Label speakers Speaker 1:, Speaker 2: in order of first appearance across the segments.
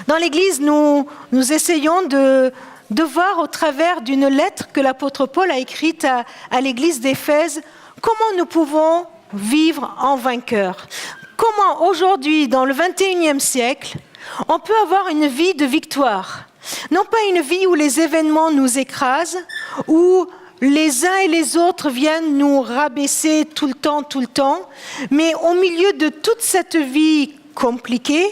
Speaker 1: Dans l'Église, nous essayons de voir au travers d'une lettre que l'apôtre Paul a écrite à l'Église d'Éphèse, comment nous pouvons vivre en vainqueur. Comment aujourd'hui, dans le 21e siècle, on peut avoir une vie de victoire. Non pas une vie où les événements nous écrasent, où les uns et les autres viennent nous rabaisser tout le temps, mais au milieu de toute cette vie compliquée,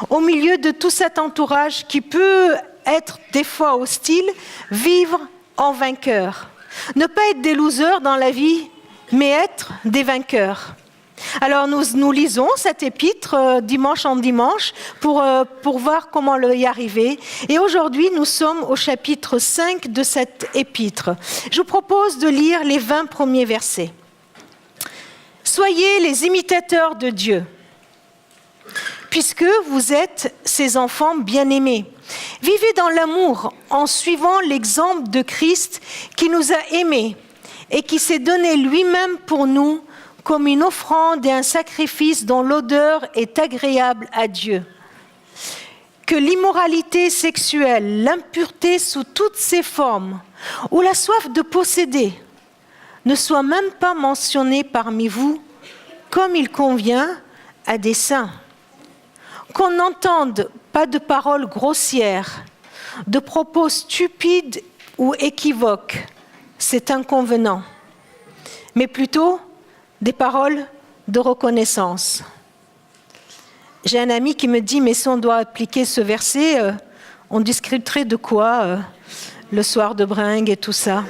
Speaker 1: au milieu de tout cet entourage qui peut être des fois hostile, vivre en vainqueur. Ne pas être des losers dans la vie, mais être des vainqueurs. Alors nous lisons cette épître dimanche en dimanche pour voir comment y arriver. Et aujourd'hui, nous sommes au chapitre 5 de cette épître. Je vous propose de lire les 20 premiers versets. « Soyez les imitateurs de Dieu, puisque vous êtes ses enfants bien-aimés. Vivez dans l'amour en suivant l'exemple de Christ qui nous a aimés et qui s'est donné lui-même pour nous comme une offrande et un sacrifice dont l'odeur est agréable à Dieu. Que l'immoralité sexuelle, l'impureté sous toutes ses formes, ou la soif de posséder, ne soit même pas mentionnée parmi vous, comme il convient à des saints. Qu'on n'entende pas de paroles grossières, de propos stupides ou équivoques, c'est inconvenant, mais plutôt des paroles de reconnaissance. » J'ai un ami qui me dit, mais si on doit appliquer ce verset, on discuterait de quoi le soir de bringue et tout ça.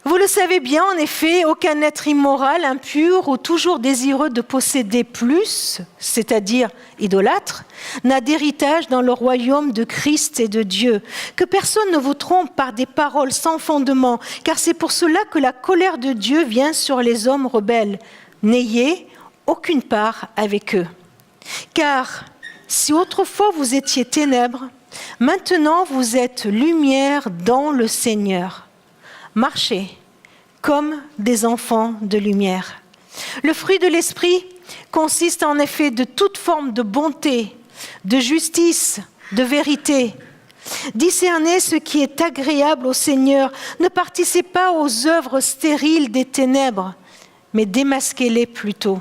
Speaker 1: Vous le savez bien, en effet, aucun être immoral, impur ou toujours désireux de posséder plus, c'est-à-dire idolâtre, n'a d'héritage dans le royaume de Christ et de Dieu. Que personne ne vous trompe par des paroles sans fondement, car c'est pour cela que la colère de Dieu vient sur les hommes rebelles. N'ayez aucune part avec eux. Car si autrefois vous étiez ténèbres, maintenant vous êtes lumière dans le Seigneur. Marchez comme des enfants de lumière. Le fruit de l'esprit consiste en effet de toute forme de bonté, de justice, de vérité. Discernez ce qui est agréable au Seigneur. Ne participez pas aux œuvres stériles des ténèbres, mais démasquez-les plutôt.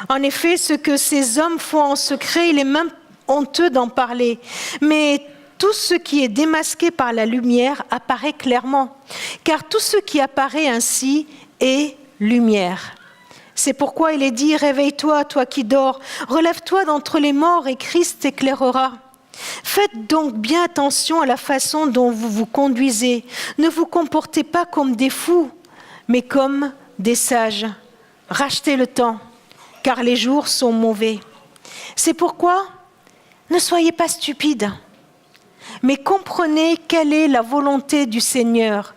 Speaker 1: En effet, ce que ces hommes font en secret, il est même honteux d'en parler. Mais tout ce qui est démasqué par la lumière apparaît clairement, car tout ce qui apparaît ainsi est lumière. C'est pourquoi il est dit « Réveille-toi, toi qui dors, relève-toi d'entre les morts et Christ t'éclairera. » Faites donc bien attention à la façon dont vous vous conduisez. Ne vous comportez pas comme des fous, mais comme des sages. Rachetez le temps, car les jours sont mauvais. C'est pourquoi ne soyez pas stupides, mais comprenez quelle est la volonté du Seigneur.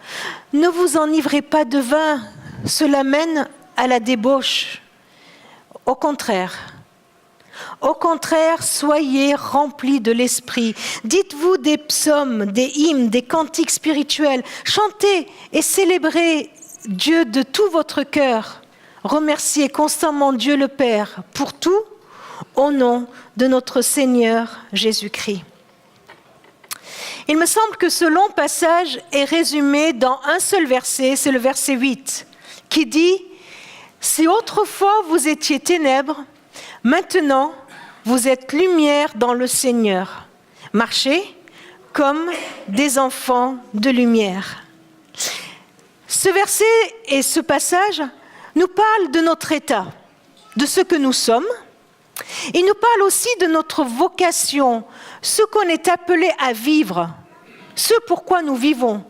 Speaker 1: Ne vous enivrez pas de vin, cela mène à la débauche. Au contraire, soyez remplis de l'esprit. Dites-vous des psaumes, des hymnes, des cantiques spirituels. Chantez et célébrez Dieu de tout votre cœur. Remerciez constamment Dieu le Père pour tout, au nom de notre Seigneur Jésus-Christ. Il me semble que ce long passage est résumé dans un seul verset, c'est le verset 8, qui dit « Si autrefois vous étiez ténèbres, maintenant vous êtes lumière dans le Seigneur. Marchez comme des enfants de lumière. » Ce verset et ce passage nous parlent de notre état, de ce que nous sommes. Il nous parle aussi de notre vocation, ce qu'on est appelé à vivre, ce pourquoi nous vivons.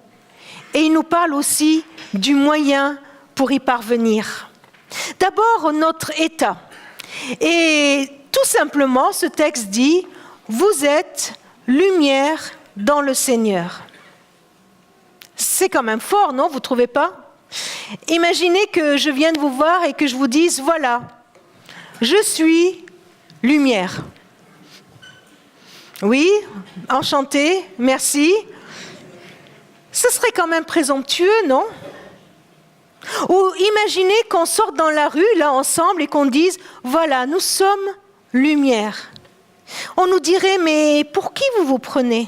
Speaker 1: Et il nous parle aussi du moyen pour y parvenir. D'abord, notre état. Et tout simplement, ce texte dit « Vous êtes lumière dans le Seigneur ». C'est quand même fort, non? Vous ne trouvez pas? Imaginez que je vienne vous voir et que je vous dise « Voilà, je suis lumière ». Oui, enchanté, merci. Ce serait quand même présomptueux, non? Ou imaginez qu'on sorte dans la rue, là, ensemble, et qu'on dise, voilà, nous sommes lumière. On nous dirait, mais pour qui vous vous prenez ?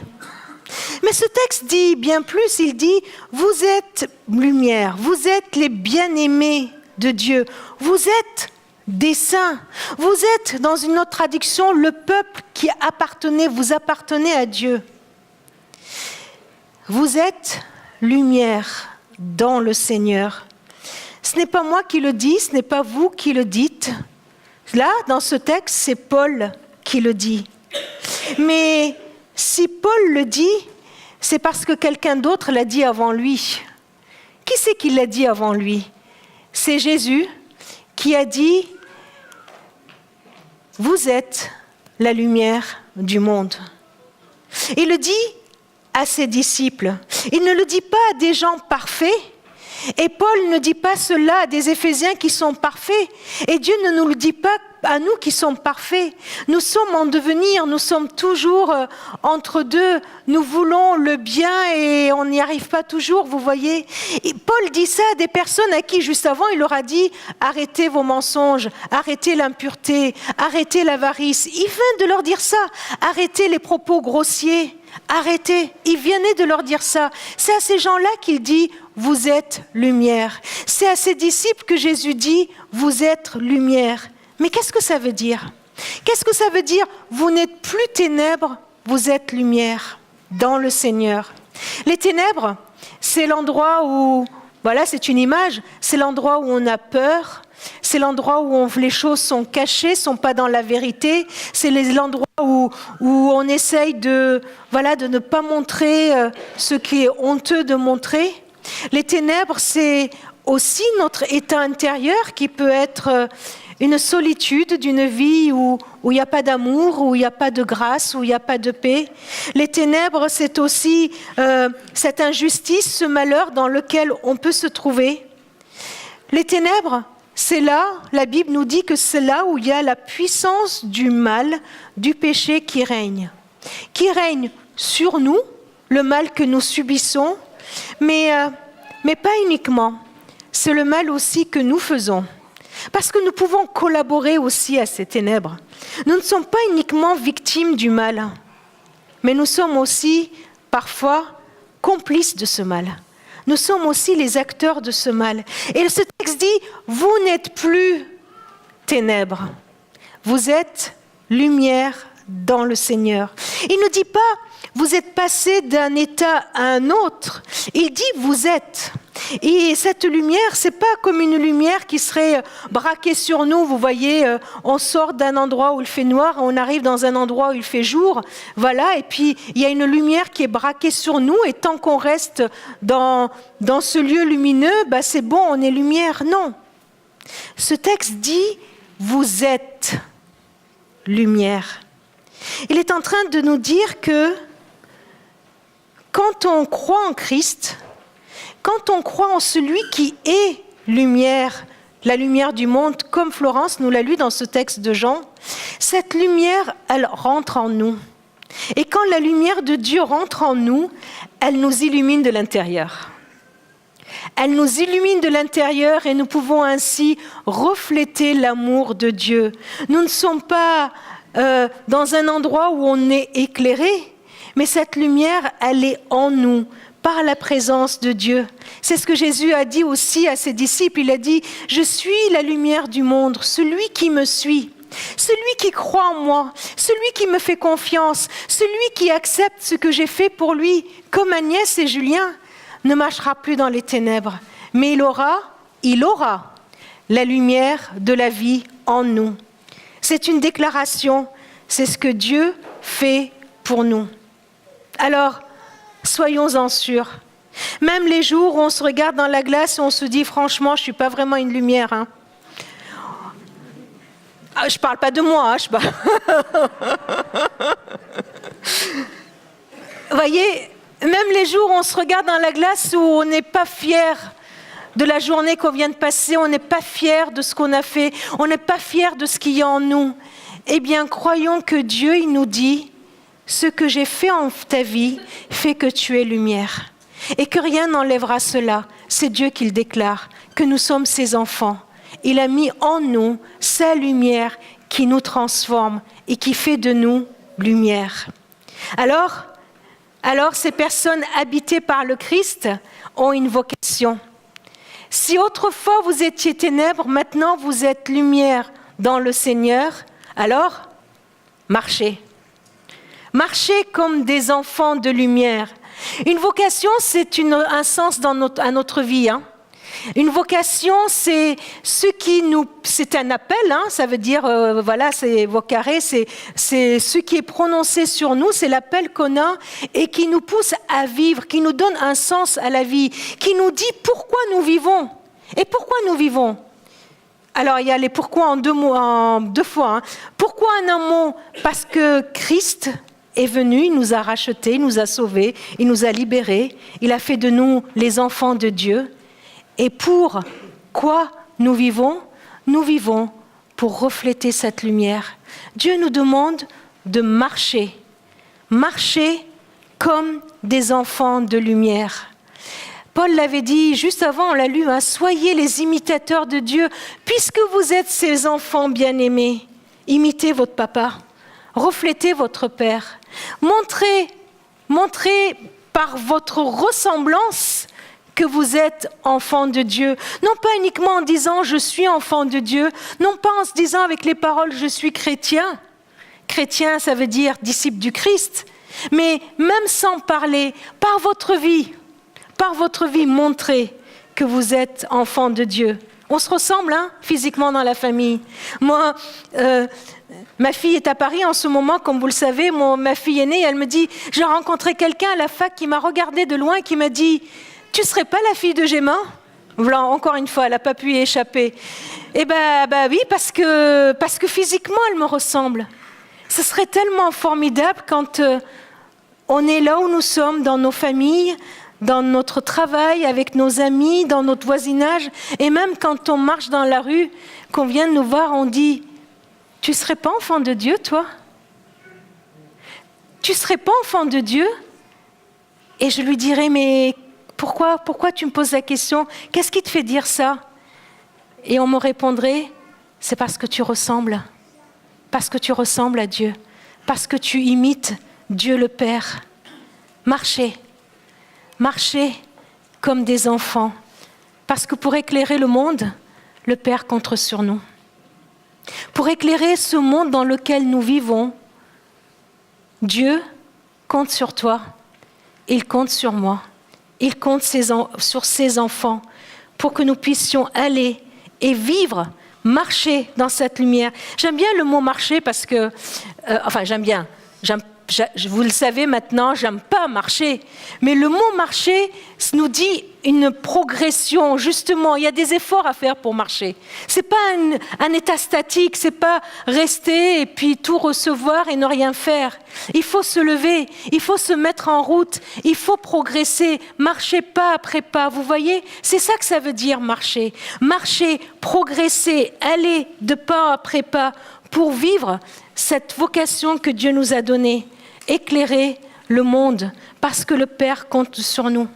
Speaker 1: Mais ce texte dit bien plus, il dit, vous êtes lumière, vous êtes les bien-aimés de Dieu, vous êtes des saints, vous êtes, dans une autre traduction, le peuple qui appartenait, vous appartenez à Dieu. Vous êtes lumière dans le Seigneur. Ce n'est pas moi qui le dis, ce n'est pas vous qui le dites. Là, dans ce texte, c'est Paul qui le dit. Mais si Paul le dit, c'est parce que quelqu'un d'autre l'a dit avant lui. Qui c'est qui l'a dit avant lui ? C'est Jésus qui a dit « Vous êtes la lumière du monde ». Il le dit à ses disciples. Il ne le dit pas à des gens parfaits. Et Paul ne dit pas cela à des Éphésiens qui sont parfaits. Et Dieu ne nous le dit pas à nous qui sommes parfaits. Nous sommes en devenir, nous sommes toujours entre deux. Nous voulons le bien et on n'y arrive pas toujours, vous voyez. Et Paul dit ça à des personnes à qui, juste avant, il leur a dit « Arrêtez vos mensonges, arrêtez l'impureté, arrêtez l'avarice ». Il vient de leur dire ça. Arrêtez les propos grossiers. Arrêtez, il venait de leur dire ça. C'est à ces gens-là qu'il dit « Vous êtes lumière ». C'est à ses disciples que Jésus dit « Vous êtes lumière ». Mais qu'est-ce que ça veut dire ? Qu'est-ce que ça veut dire « Vous n'êtes plus ténèbres, vous êtes lumière » dans le Seigneur. Les ténèbres, c'est l'endroit où, voilà, c'est une image, c'est l'endroit où on a peur, c'est l'endroit où les choses sont cachées, sont pas dans la vérité. C'est l'endroit où on essaye de ne pas montrer ce qui est honteux de montrer. Les ténèbres, c'est aussi notre état intérieur qui peut être une solitude d'une vie où il n'y a pas d'amour, où il n'y a pas de grâce, où il n'y a pas de paix. Les ténèbres, c'est aussi cette injustice, ce malheur dans lequel on peut se trouver. Les ténèbres, c'est là, la Bible nous dit que c'est là où il y a la puissance du mal, du péché qui règne sur nous, le mal que nous subissons, mais pas uniquement. C'est le mal aussi que nous faisons. Parce que nous pouvons collaborer aussi à ces ténèbres. Nous ne sommes pas uniquement victimes du mal, mais nous sommes aussi parfois complices de ce mal. Nous sommes aussi les acteurs de ce mal. Et ce texte dit, vous n'êtes plus ténèbres, vous êtes lumière dans le Seigneur. Il ne dit pas, vous êtes passé d'un état à un autre. Il dit, vous êtes. Et cette lumière, c'est pas comme une lumière qui serait braquée sur nous. Vous voyez, on sort d'un endroit où il fait noir, on arrive dans un endroit où il fait jour. Voilà, et puis il y a une lumière qui est braquée sur nous. Et tant qu'on reste dans ce lieu lumineux, c'est bon, on est lumière. Non. Ce texte dit, vous êtes lumière. Il est en train de nous dire que quand on croit en Christ, quand on croit en celui qui est lumière, la lumière du monde, comme Florence nous l'a lu dans ce texte de Jean, cette lumière, elle rentre en nous. Et quand la lumière de Dieu rentre en nous, elle nous illumine de l'intérieur. Elle nous illumine de l'intérieur et nous pouvons ainsi refléter l'amour de Dieu. Nous ne sommes pas dans un endroit où on est éclairé, mais cette lumière, elle est en nous, par la présence de Dieu. C'est ce que Jésus a dit aussi à ses disciples. Il a dit, je suis la lumière du monde, celui qui me suit, celui qui croit en moi, celui qui me fait confiance, celui qui accepte ce que j'ai fait pour lui, comme Agnès et Julien, ne marchera plus dans les ténèbres, mais il aura la lumière de la vie en nous. C'est une déclaration, c'est ce que Dieu fait pour nous. Alors, soyons-en sûrs. Même les jours où on se regarde dans la glace et on se dit, franchement, je ne suis pas vraiment une lumière. Hein. Ah, je ne parle pas de moi. Vous voyez, même les jours où on se regarde dans la glace où on n'est pas fier de la journée qu'on vient de passer, on n'est pas fier de ce qu'on a fait, on n'est pas fier de ce qu'il y a en nous. Eh bien, croyons que Dieu, il nous dit, ce que j'ai fait en ta vie fait que tu es lumière et que rien n'enlèvera cela. c'est Dieu qui le déclare, que nous sommes ses enfants. Il a mis en nous sa lumière qui nous transforme et qui fait de nous lumière. Alors ces personnes habitées par le Christ ont une vocation. Si autrefois vous étiez ténèbres, maintenant vous êtes lumière dans le Seigneur, alors marchez. Marchez comme des enfants de lumière. Une vocation, c'est un sens à notre vie. Une vocation, c'est c'est un appel, ça veut dire, c'est vocare, c'est ce qui est prononcé sur nous, c'est l'appel qu'on a et qui nous pousse à vivre, qui nous donne un sens à la vie, qui nous dit pourquoi nous vivons. Et pourquoi nous vivons? Alors, il y a les pourquoi en deux fois. Pourquoi en un mot? Parce que Christ est venu, il nous a rachetés, il nous a sauvés, il nous a libérés, il a fait de nous les enfants de Dieu. Et pour quoi nous vivons? Nous vivons pour refléter cette lumière. Dieu nous demande de marcher. Marcher comme des enfants de lumière. Paul l'avait dit juste avant, on l'a lu, soyez les imitateurs de Dieu, puisque vous êtes ses enfants bien-aimés. Imitez votre papa, reflétez votre père. Montrez par votre ressemblance que vous êtes enfants de Dieu. Non pas uniquement en disant « je suis enfant de Dieu », non pas en se disant avec les paroles « je suis chrétien ». Chrétien, ça veut dire disciple du Christ. Mais même sans parler, par votre vie, montrez que vous êtes enfants de Dieu. On se ressemble physiquement dans la famille. Moi, ma fille est à Paris en ce moment, comme vous le savez. Ma fille aînée, elle me dit, j'ai rencontré quelqu'un à la fac qui m'a regardé de loin et qui m'a dit, tu ne serais pas la fille de Gemma? Voilà, encore une fois, elle n'a pas pu y échapper. Eh oui, parce que physiquement, elle me ressemble. Ce serait tellement formidable quand on est là où nous sommes, dans nos familles, dans notre travail, avec nos amis, dans notre voisinage, et même quand on marche dans la rue, qu'on vient de nous voir, on dit « Tu ne serais pas enfant de Dieu, toi? Tu ne serais pas enfant de Dieu ?» Et je lui dirais « Mais pourquoi tu me poses la question? Qu'est-ce qui te fait dire ça ?» Et on me répondrait « C'est parce que tu ressembles. Parce que tu ressembles à Dieu. Parce que tu imites Dieu le Père. Marchez. Marchez comme des enfants, parce que pour éclairer le monde, le Père compte sur nous. Pour éclairer ce monde dans lequel nous vivons, Dieu compte sur toi, il compte sur moi, il compte sur ses enfants, pour que nous puissions aller et vivre, marcher dans cette lumière. J'aime bien le mot marcher parce que, vous le savez maintenant, j'aime pas marcher. Mais le mot marcher nous dit une progression, justement. Il y a des efforts à faire pour marcher. C'est pas un état statique, c'est pas rester et puis tout recevoir et ne rien faire. Il faut se lever, il faut se mettre en route, il faut progresser, marcher pas après pas. Vous voyez, c'est ça que ça veut dire marcher. Marcher, progresser, aller de pas après pas pour vivre cette vocation que Dieu nous a donnée. Éclairer le monde, parce que le Père compte sur nous.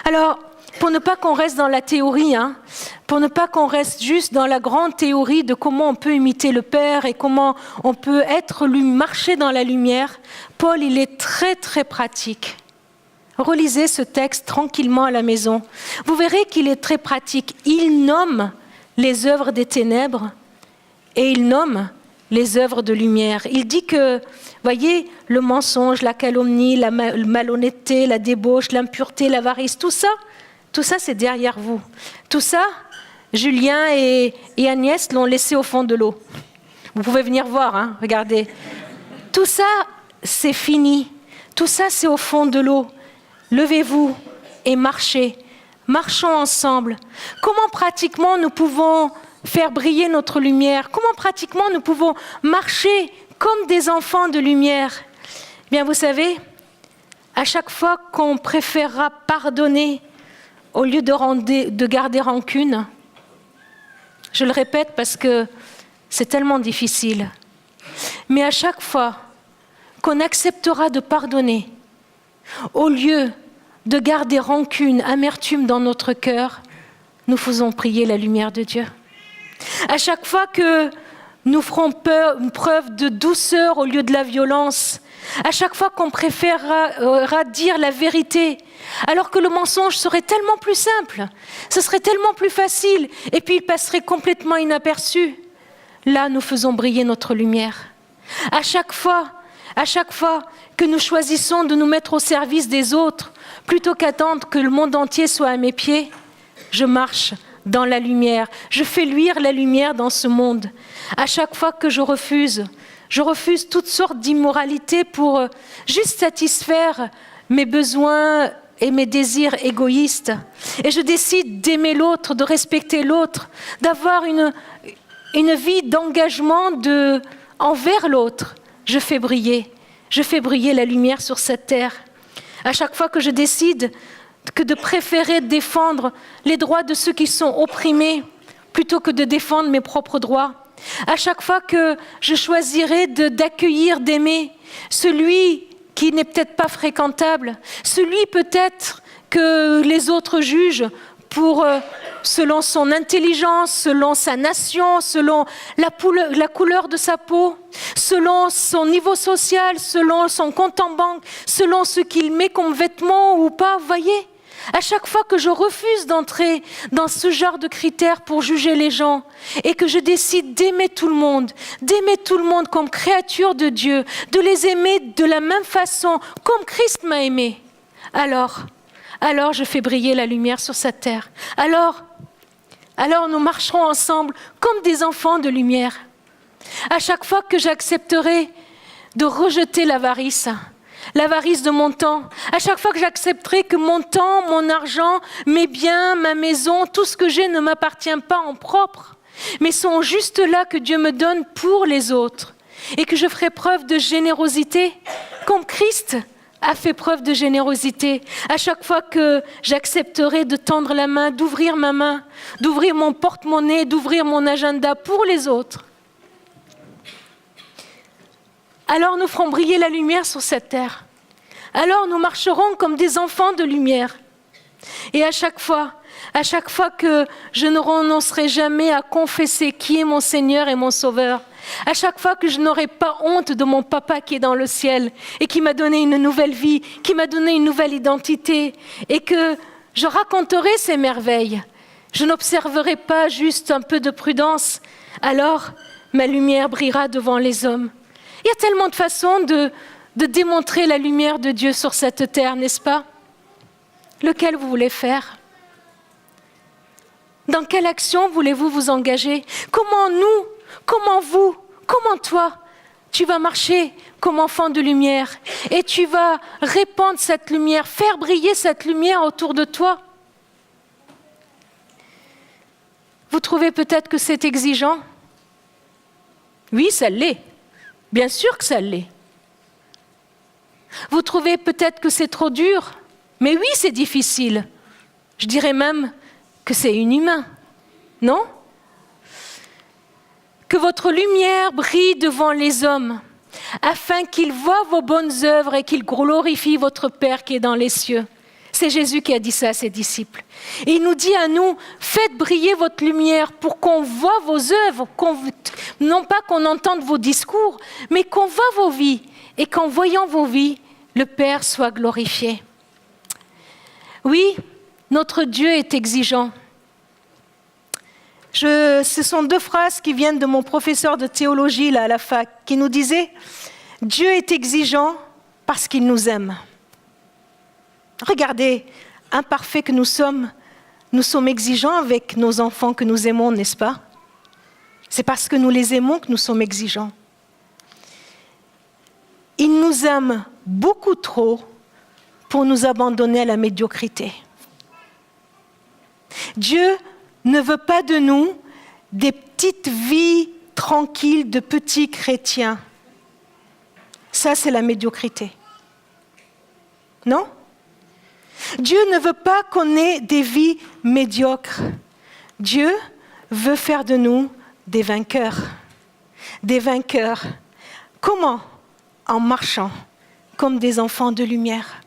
Speaker 1: Alors, pour ne pas qu'on reste dans la théorie, pour ne pas qu'on reste juste dans la grande théorie de comment on peut imiter le Père et comment on peut marcher dans la lumière, Paul, il est très, très pratique. Relisez ce texte tranquillement à la maison. Vous verrez qu'il est très pratique. Il nomme les œuvres des ténèbres et il nomme les œuvres de lumière. Il dit que, voyez, le mensonge, la calomnie, la malhonnêteté, la débauche, l'impureté, l'avarice, tout ça c'est derrière vous. Tout ça, Julien et Agnès l'ont laissé au fond de l'eau. Vous pouvez venir voir, regardez. Tout ça, c'est fini. Tout ça, c'est au fond de l'eau. Levez-vous et marchez. Marchons ensemble. Comment pratiquement nous pouvons faire briller notre lumière? Comment pratiquement nous pouvons marcher comme des enfants de lumière? Bien, vous savez, à chaque fois qu'on préférera pardonner au lieu de garder rancune, je le répète parce que c'est tellement difficile, mais à chaque fois qu'on acceptera de pardonner, au lieu de garder rancune, amertume dans notre cœur, nous faisons briller la lumière de Dieu. À chaque fois que nous ferons preuve de douceur au lieu de la violence, à chaque fois qu'on préférera dire la vérité, alors que le mensonge serait tellement plus simple, ce serait tellement plus facile, et puis il passerait complètement inaperçu, là nous faisons briller notre lumière. À chaque fois que nous choisissons de nous mettre au service des autres, plutôt qu'attendre que le monde entier soit à mes pieds, je marche dans la lumière, je fais luire la lumière dans ce monde. À chaque fois que je refuse toutes sortes d'immoralités pour juste satisfaire mes besoins et mes désirs égoïstes. Et je décide d'aimer l'autre, de respecter l'autre, d'avoir une vie d'engagement envers l'autre. Je fais briller la lumière sur cette terre. À chaque fois que je décide de préférer défendre les droits de ceux qui sont opprimés plutôt que de défendre mes propres droits. À chaque fois que je choisirai d'accueillir, d'aimer celui qui n'est peut-être pas fréquentable, celui peut-être que les autres jugent selon son intelligence, selon sa nation, selon la couleur de sa peau, selon son niveau social, selon son compte en banque, selon ce qu'il met comme vêtements ou pas, vous voyez ? À chaque fois que je refuse d'entrer dans ce genre de critères pour juger les gens et que je décide d'aimer tout le monde comme créature de Dieu, de les aimer de la même façon comme Christ m'a aimé, alors je fais briller la lumière sur cette terre. Alors nous marcherons ensemble comme des enfants de lumière. À chaque fois que j'accepterai de rejeter l'avarice de mon temps, à chaque fois que j'accepterai que mon temps, mon argent, mes biens, ma maison, tout ce que j'ai ne m'appartient pas en propre, mais sont juste là que Dieu me donne pour les autres, et que je ferai preuve de générosité, comme Christ a fait preuve de générosité. À chaque fois que j'accepterai de tendre la main, d'ouvrir ma main, d'ouvrir mon porte-monnaie, d'ouvrir mon agenda pour les autres, alors nous ferons briller la lumière sur cette terre. Alors nous marcherons comme des enfants de lumière. Et à chaque fois que je ne renoncerai jamais à confesser qui est mon Seigneur et mon Sauveur, à chaque fois que je n'aurai pas honte de mon papa qui est dans le ciel et qui m'a donné une nouvelle vie, qui m'a donné une nouvelle identité, et que je raconterai ces merveilles, je n'observerai pas juste un peu de prudence, alors ma lumière brillera devant les hommes. Il y a tellement de façons de démontrer la lumière de Dieu sur cette terre, n'est-ce pas ? Lequel vous voulez faire ? Dans quelle action voulez-vous vous engager ? Comment nous, comment vous, comment toi, tu vas marcher comme enfant de lumière et tu vas répandre cette lumière, faire briller cette lumière autour de toi ? Vous trouvez peut-être que c'est exigeant ? Oui, ça l'est. Bien sûr que ça l'est. Vous trouvez peut-être que c'est trop dur, mais oui, c'est difficile. Je dirais même que c'est inhumain, non ? Que votre lumière brille devant les hommes, afin qu'ils voient vos bonnes œuvres et qu'ils glorifient votre Père qui est dans les cieux. C'est Jésus qui a dit ça à ses disciples. Et il nous dit à nous, faites briller votre lumière pour qu'on voit vos œuvres, non pas qu'on entende vos discours, mais qu'on voit vos vies et qu'en voyant vos vies, le Père soit glorifié. Oui, notre Dieu est exigeant. Ce sont deux phrases qui viennent de mon professeur de théologie là, à la fac, qui nous disait « Dieu est exigeant parce qu'il nous aime ». Regardez, imparfaits que nous sommes exigeants avec nos enfants que nous aimons, n'est-ce pas ? C'est parce que nous les aimons que nous sommes exigeants. Il nous aime beaucoup trop pour nous abandonner à la médiocrité. Dieu ne veut pas de nous des petites vies tranquilles de petits chrétiens. Ça, c'est la médiocrité. Non ? Dieu ne veut pas qu'on ait des vies médiocres. Dieu veut faire de nous des vainqueurs. Des vainqueurs. Comment ? En marchant comme des enfants de lumière.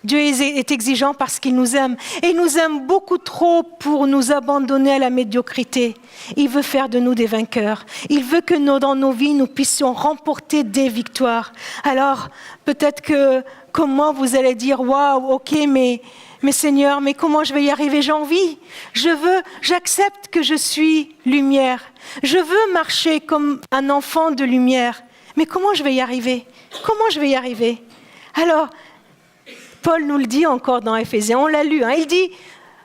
Speaker 1: Dieu est exigeant parce qu'il nous aime. Et il nous aime beaucoup trop pour nous abandonner à la médiocrité. Il veut faire de nous des vainqueurs. Il veut que dans nos vies, nous puissions remporter des victoires. Alors, peut-être que, comment vous allez dire, waouh, ok, mais Seigneur, mais comment je vais y arriver? J'ai envie. J'accepte que je suis lumière. Je veux marcher comme un enfant de lumière. Mais comment je vais y arriver? Comment je vais y arriver? Alors, Paul nous le dit encore dans Éphésiens, on l'a lu, il dit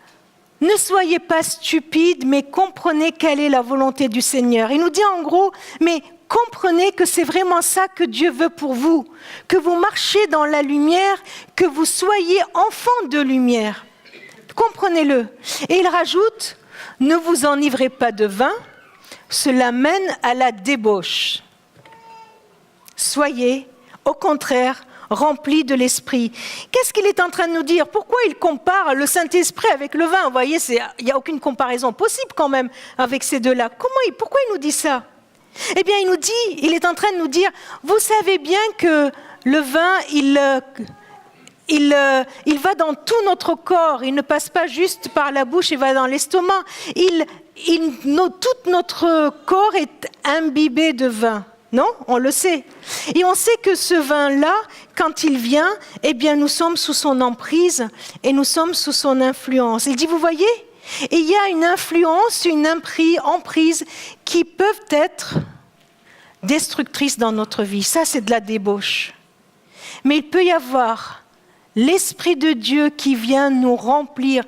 Speaker 1: « Ne soyez pas stupides, mais comprenez quelle est la volonté du Seigneur. » Il nous dit en gros, mais comprenez que c'est vraiment ça que Dieu veut pour vous, que vous marchiez dans la lumière, que vous soyez enfants de lumière. Comprenez-le. Et il rajoute « Ne vous enivrez pas de vin, cela mène à la débauche. Soyez, au contraire, remplis de l'Esprit. » Qu'est-ce qu'il est en train de nous dire? Pourquoi il compare le Saint-Esprit avec le vin? Vous voyez, il n'y a aucune comparaison possible quand même avec ces deux-là. Pourquoi il nous dit ça? Eh bien, il est en train de nous dire, vous savez bien que le vin, il va dans tout notre corps, il ne passe pas juste par la bouche, il va dans l'estomac. Tout notre corps est imbibé de vin. Non, on le sait. Et on sait que ce vin-là, quand il vient, eh bien, nous sommes sous son emprise et nous sommes sous son influence. Il dit, vous voyez, et il y a une influence, une emprise qui peuvent être destructrices dans notre vie. Ça, c'est de la débauche. Mais il peut y avoir l'Esprit de Dieu qui vient nous remplir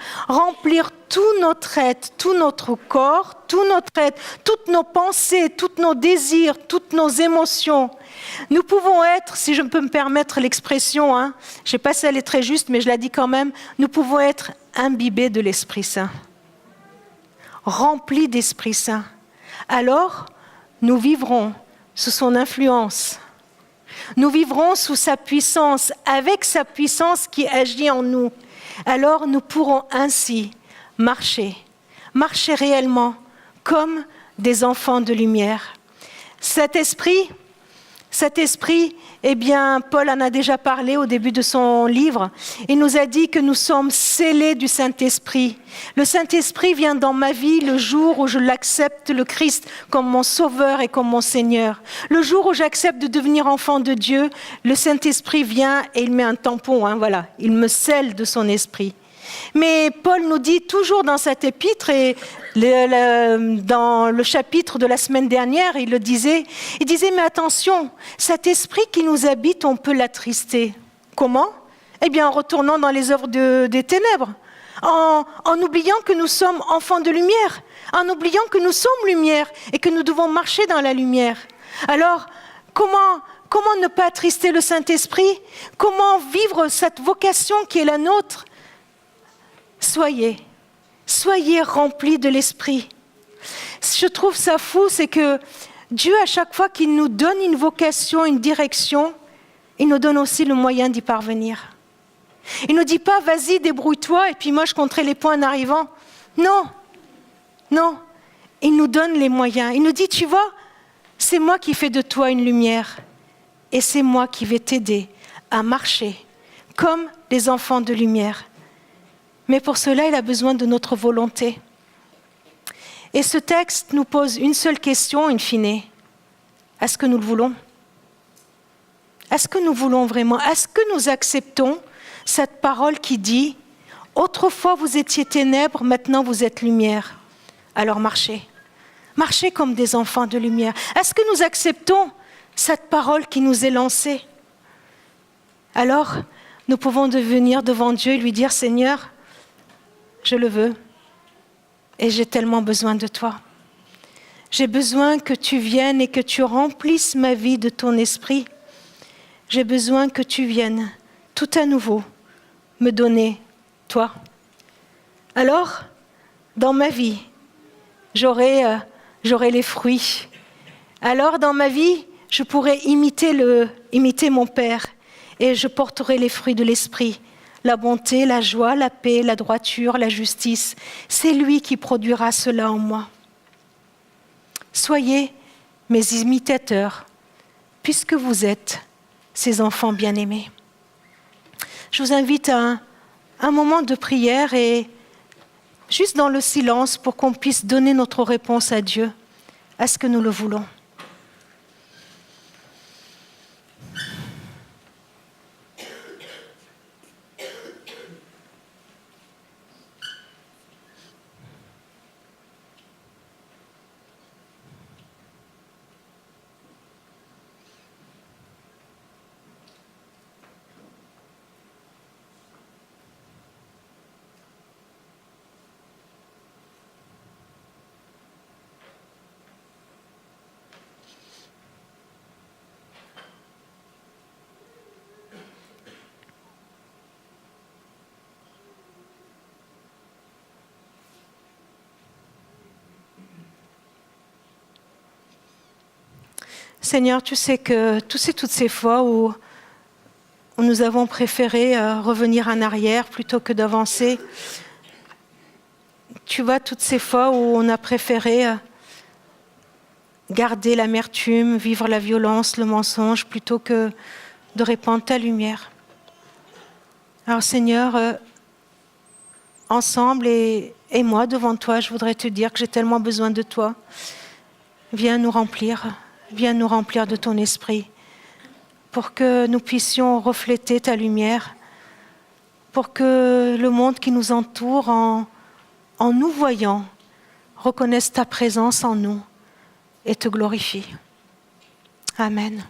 Speaker 1: tout notre être, tout notre corps, tout notre être, toutes nos pensées, tous nos désirs, toutes nos émotions. Nous pouvons être, si je peux me permettre l'expression, je ne sais pas si elle est très juste, mais je la dis quand même, nous pouvons être imbibés de l'Esprit Saint, remplis d'Esprit Saint. Alors, nous vivrons sous son influence. Nous vivrons sous sa puissance, avec sa puissance qui agit en nous. Alors nous pourrons ainsi marcher réellement comme des enfants de lumière. Cet esprit, eh bien, Paul en a déjà parlé au début de son livre. Il nous a dit que nous sommes scellés du Saint-Esprit. Le Saint-Esprit vient dans ma vie le jour où je l'accepte, le Christ, comme mon Sauveur et comme mon Seigneur. Le jour où j'accepte de devenir enfant de Dieu, le Saint-Esprit vient et il met un tampon, il me scelle de son esprit. Mais Paul nous dit toujours dans cet épître, et dans le chapitre de la semaine dernière, il disait, mais attention, cet esprit qui nous habite, on peut l'attrister. Comment? Eh bien, en retournant dans les œuvres des ténèbres, en oubliant que nous sommes enfants de lumière, en oubliant que nous sommes lumière et que nous devons marcher dans la lumière. Alors, comment ne pas attrister le Saint-Esprit? Comment vivre cette vocation qui est la nôtre? Soyez remplis de l'Esprit. Je trouve ça fou, c'est que Dieu, à chaque fois qu'il nous donne une vocation, une direction, il nous donne aussi le moyen d'y parvenir. Il ne nous dit pas, vas-y, débrouille-toi, et puis moi je compterai les points en arrivant. Non, il nous donne les moyens. Il nous dit, tu vois, c'est moi qui fais de toi une lumière, et c'est moi qui vais t'aider à marcher comme des enfants de lumière. Mais pour cela, il a besoin de notre volonté. Et ce texte nous pose une seule question, in fine. Est-ce que nous le voulons? Est-ce que nous voulons vraiment? Est-ce que nous acceptons cette parole qui dit « Autrefois vous étiez ténèbres, maintenant vous êtes lumière. Alors marchez. Marchez comme des enfants de lumière. » Est-ce que nous acceptons cette parole qui nous est lancée? Alors, nous pouvons venir devant Dieu et lui dire « Seigneur, je le veux et j'ai tellement besoin de toi. J'ai besoin que tu viennes et que tu remplisses ma vie de ton esprit. J'ai besoin que tu viennes tout à nouveau me donner toi. Alors, dans ma vie, j'aurai les fruits. Alors, dans ma vie, je pourrai imiter mon Père et je porterai les fruits de l'esprit. La bonté, la joie, la paix, la droiture, la justice. C'est lui qui produira cela en moi. Soyez mes imitateurs, puisque vous êtes ces enfants bien-aimés. Je vous invite à un moment de prière et juste dans le silence pour qu'on puisse donner notre réponse à Dieu. Est-ce que nous le voulons? Seigneur, tu sais toutes ces fois où nous avons préféré revenir en arrière plutôt que d'avancer. Tu vois toutes ces fois où on a préféré garder l'amertume, vivre la violence, le mensonge, plutôt que de répandre ta lumière. Alors Seigneur, ensemble et moi devant toi, je voudrais te dire que j'ai tellement besoin de toi. Viens nous remplir de ton esprit pour que nous puissions refléter ta lumière, pour que le monde qui nous entoure, en nous voyant, reconnaisse ta présence en nous et te glorifie. Amen.